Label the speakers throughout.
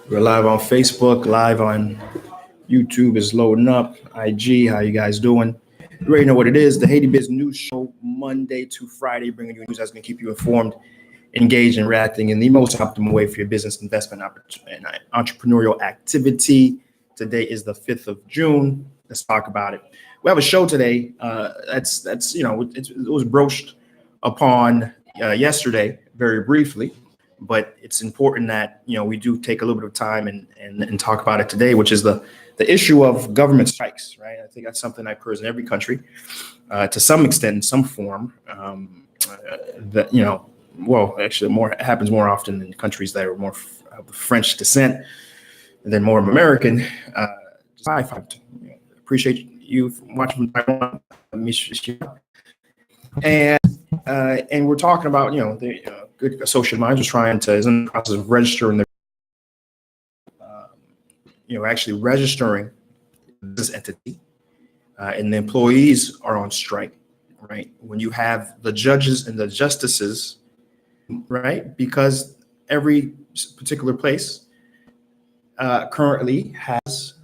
Speaker 1: We're live on Facebook, live on YouTube is loading up. IG, how you guys doing? You already know what it is. The Haiti Biz News Show, Monday to Friday, bringing you news that's going to keep you informed, engaged, and reacting in the most optimal way for your business, investment, and entrepreneurial activity. Today is the 5th of June. Let's talk about it. We have a show today. It was broached upon yesterday very briefly, but it's important that we do take a little bit of time and talk about it today, which is the issue of government strikes. Right, I think that's something that occurs in every country to some extent, in some form. Actually, it happens more often in countries that are more of French descent than more American. I appreciate you watching from Taiwan, and we're talking about the good associate minds are trying to is in the process of registering actually registering this entity, and the employees are on strike. Right, when you have the judges and the justices, right, because every particular place currently has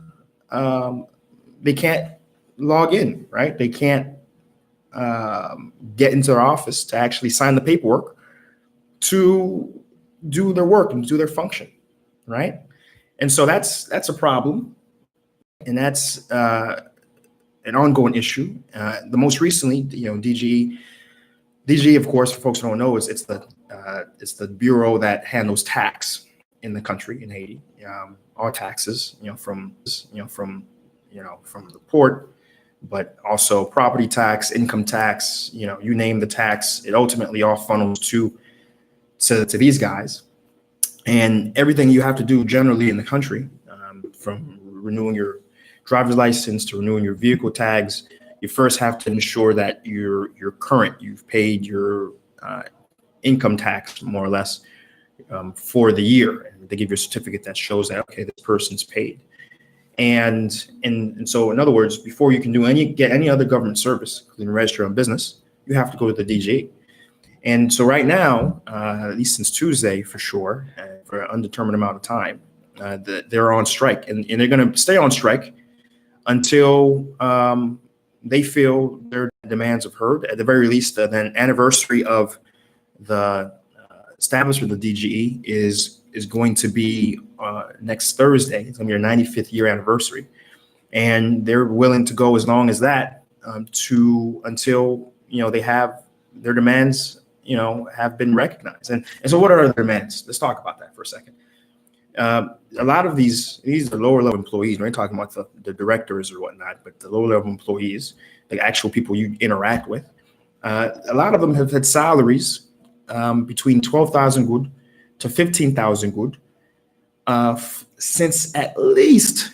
Speaker 1: they can't log in, right? They can't get into their office to actually sign the paperwork to do their work and do their function, right? And so that's a problem, and that's an ongoing issue. The most recently, DGE, of course, for folks who don't know, it's the bureau that handles tax in the country in Haiti. All taxes, from the port, but also property tax, income tax, you name the tax, it ultimately all funnels to these guys. And everything you have to do generally in the country, from renewing your driver's license to renewing your vehicle tags, you first have to ensure that you're current. You've paid your income tax more or less for the year, and they give you a certificate that shows that this person's paid. And so, in other words, before you can get any other government service, including register on business, you have to go to the DGE. And so, right now, at least since Tuesday, for sure, for an undetermined amount of time, they're on strike, and they're going to stay on strike until they feel their demands have heard. At the very least, the anniversary of the establishment of the DGE is going to be next Thursday. It's going to be their 95th year anniversary, and they're willing to go as long as that until they have their demands have been recognized. And so, what are their demands? Let's talk about that for a second. A lot of these are lower level employees. We're talking about the directors or whatnot, but the lower level employees, the actual people you interact with, a lot of them have had salaries between 12,000 good to 15,000 good since at least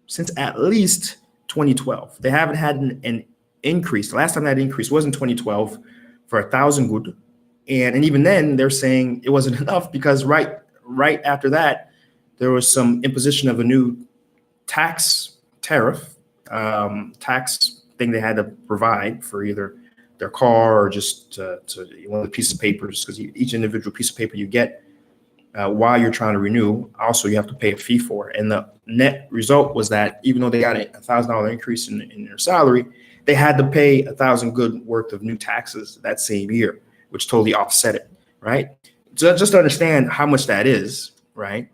Speaker 1: 2012. They haven't had an increase. The last time that increase was in 2012 for 1,000 good, and even then they're saying it wasn't enough because right after that there was some imposition of a new tax tariff, tax thing they had to provide for either their car or just to one of the pieces of papers, because each individual piece of paper you get while you're trying to renew, also you have to pay a fee for it. And the net result was that even though they got a $1,000 increase in their salary, they had to pay 1,000 good worth of new taxes that same year, which totally offset it, right? So just to understand how much that is, right?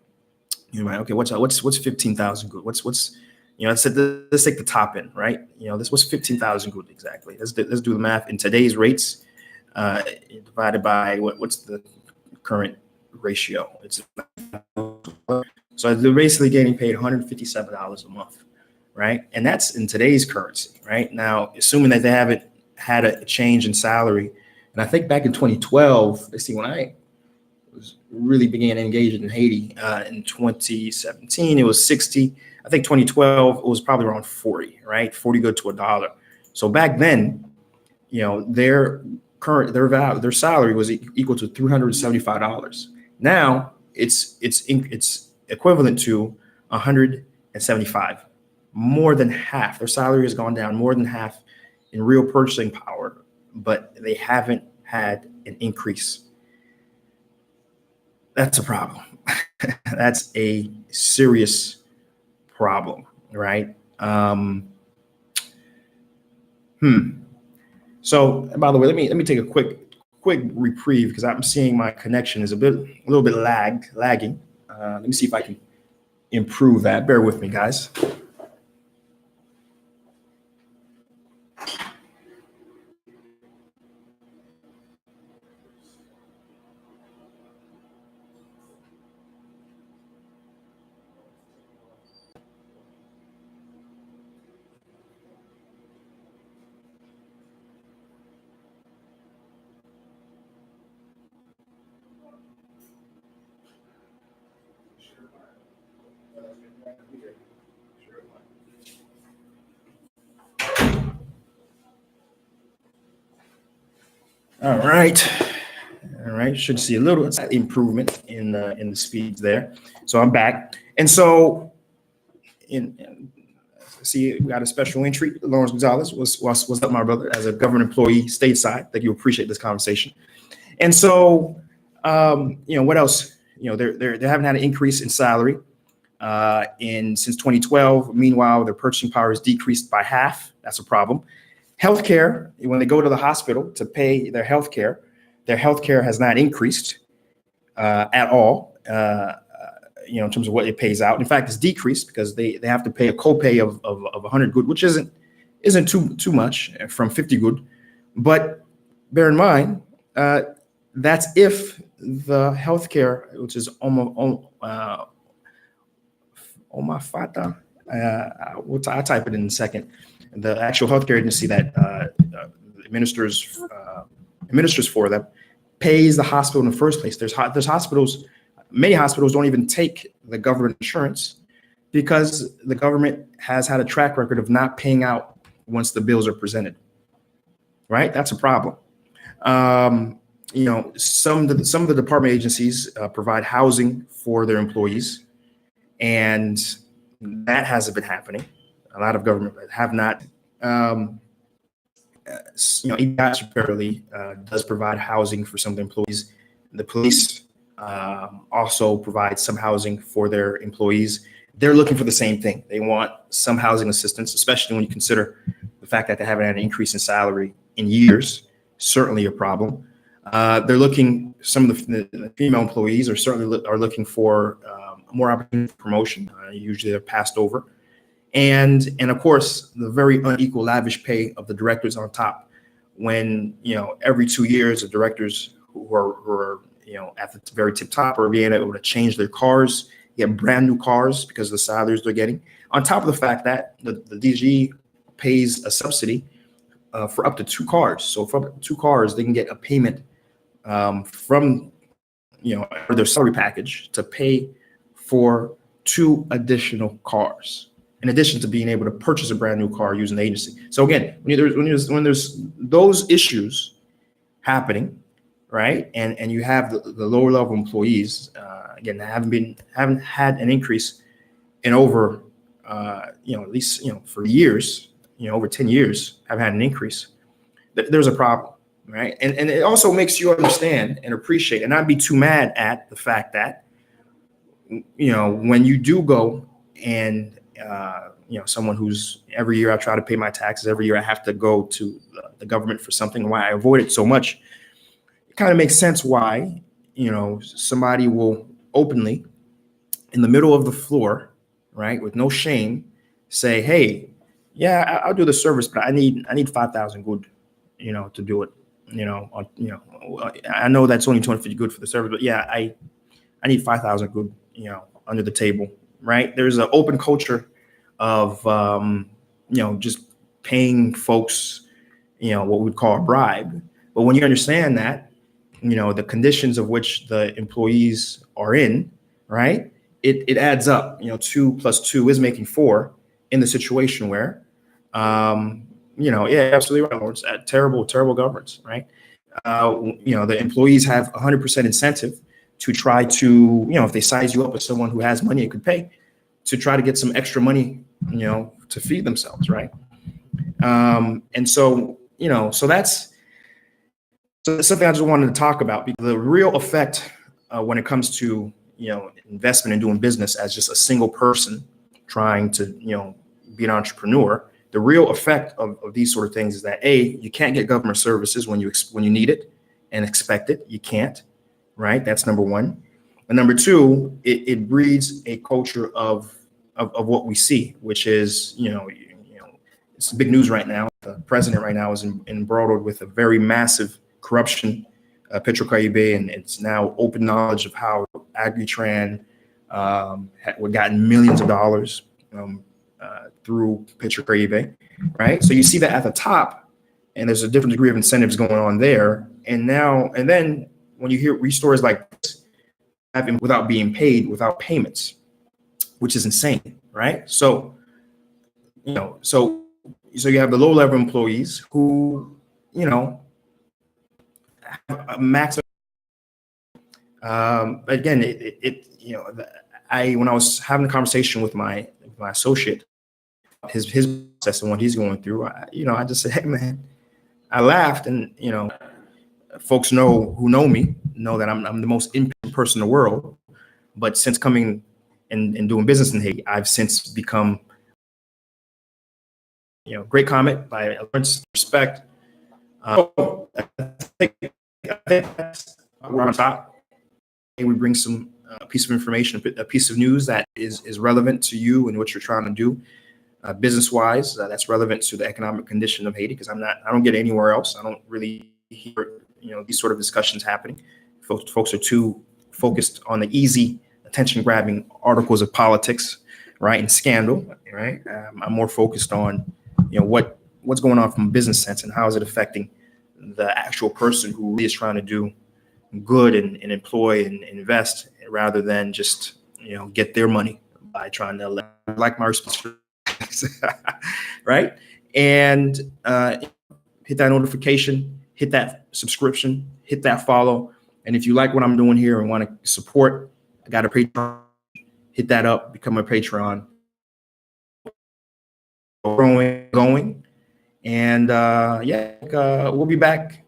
Speaker 1: You're like, okay, what's 15,000 good? What's let's take the top end, right? This was 15,000 good exactly. Let's do the math in today's rates, divided by what's the current ratio? So they're basically getting paid $157 a month, right? And that's in today's currency, right? Now, assuming that they haven't had a change in salary, and I think back in 2012, let's see, when I really began engaging in Haiti in 2017, it was 60. I think 2012 it was probably around 40, right? 40 good to $1. So back then, their salary was equal to $375. Now it's equivalent to 175, more than half. Their salary has gone down more than half in real purchasing power, but they haven't had an increase. That's a problem. That's a serious problem, right? So, by the way, let me take a quick reprieve because I'm seeing my connection is a little bit lagging. Let me see if I can improve that. Bear with me, guys. All right. All right. Should see a little improvement in the speeds there. So I'm back. And so see, we got a special entry. Lawrence Gonzalez was up, my brother, as a government employee stateside. That you appreciate this conversation. And so, what else? They haven't had an increase in salary since 2012. Meanwhile, their purchasing power is decreased by half. That's a problem. Healthcare, when they go to the hospital to pay their healthcare has not increased at all. In terms of what it pays out. In fact, it's decreased because they have to pay a copay of 100 good, which isn't too much from 50 good. But bear in mind, that's if the healthcare, which is Omafata, I'll type it in a second. The actual healthcare agency that administers for them pays the hospital in the first place. There's hospitals. Many hospitals don't even take the government insurance because the government has had a track record of not paying out once the bills are presented. Right? That's a problem. Some of the department agencies provide housing for their employees, and that hasn't been happening. A lot of government have not. EBI apparently does provide housing for some of the employees. The police also provide some housing for their employees. They're looking for the same thing. They want some housing assistance, especially when you consider the fact that they haven't had an increase in salary in years. Certainly a problem. They're looking. Some of the female employees are certainly looking for more opportunity for promotion. Usually they're passed over. And of course, the very unequal, lavish pay of the directors on top. When every 2 years, the directors who are at the very tip top are being able to change their cars, get brand new cars because of the salaries they're getting. On top of the fact that the DG pays a subsidy for up to 2 cars. So for up to 2 cars, they can get a payment from their salary package to pay for 2 additional cars, in addition to being able to purchase a brand new car using the agency. So again, when there's those issues happening, right, and you have the lower level employees, again, haven't had an increase in over, at least for years, over 10 years, have had an increase. There's a problem, right? And it also makes you understand and appreciate, and not be too mad at the fact that, when you do go and someone who's every year I try to pay my taxes, every year I have to go to the government for something, why I avoid it so much. It kind of makes sense why, somebody will openly in the middle of the floor, right, with no shame, say, hey, yeah, I'll do the service, but I need 5,000 good, to do it. I know that's only 250 good for the service, but yeah, I need 5,000 good, under the table, right? There's an open culture of, just paying folks, what we'd call a bribe. But when you understand that, the conditions of which the employees are in, right, it adds up. 2 + 2 is making 4 in the situation where, yeah, absolutely right, Lawrence. Terrible governance, right? The employees have 100% incentive to try to, if they size you up with someone who has money and could pay, to try to get some extra money, to feed themselves, right? And so, so that's something I just wanted to talk about, because the real effect when it comes to, investment in doing business as just a single person trying to, be an entrepreneur. The real effect of these sort of things is that you can't get government services when you need it and expect it. You can't, right? That's number one. And number two, it breeds a culture of what we see, which is, it's big news right now. The president right now is embroiled with a very massive corruption, Petrocaribe, and it's now open knowledge of how Agritran had gotten millions of dollars through Petrocaribe, right? So you see that at the top, and there's a different degree of incentives going on there. And then when you hear stories like this, without being paid, without payments, which is insane, right? So you have the low level employees who, have a maximum. Again, when I was having a conversation with my associate, his process and what he's going through, I just said, hey man, I laughed, and folks who know me know that I'm the most impatient person in the world. But since coming and doing business in Haiti, I've since become, great comment by Lawrence, respect. I think we're on top. We bring some piece of information, a piece of news that is relevant to you and what you're trying to do, business-wise. That's relevant to the economic condition of Haiti, because I don't get anywhere else. I don't really hear these sort of discussions happening. Folks are too focused on the easy, attention-grabbing articles of politics, right, and scandal, right? I'm more focused on what's going on from a business sense, and how is it affecting the actual person who really is trying to do good and employ and invest, rather than just get their money by trying to like my responsibility. Right? And hit that notification, hit that subscription, hit that follow. And if you like what I'm doing here and want to support, I got a Patreon. Hit that up, become a Patreon. Going. And we'll be back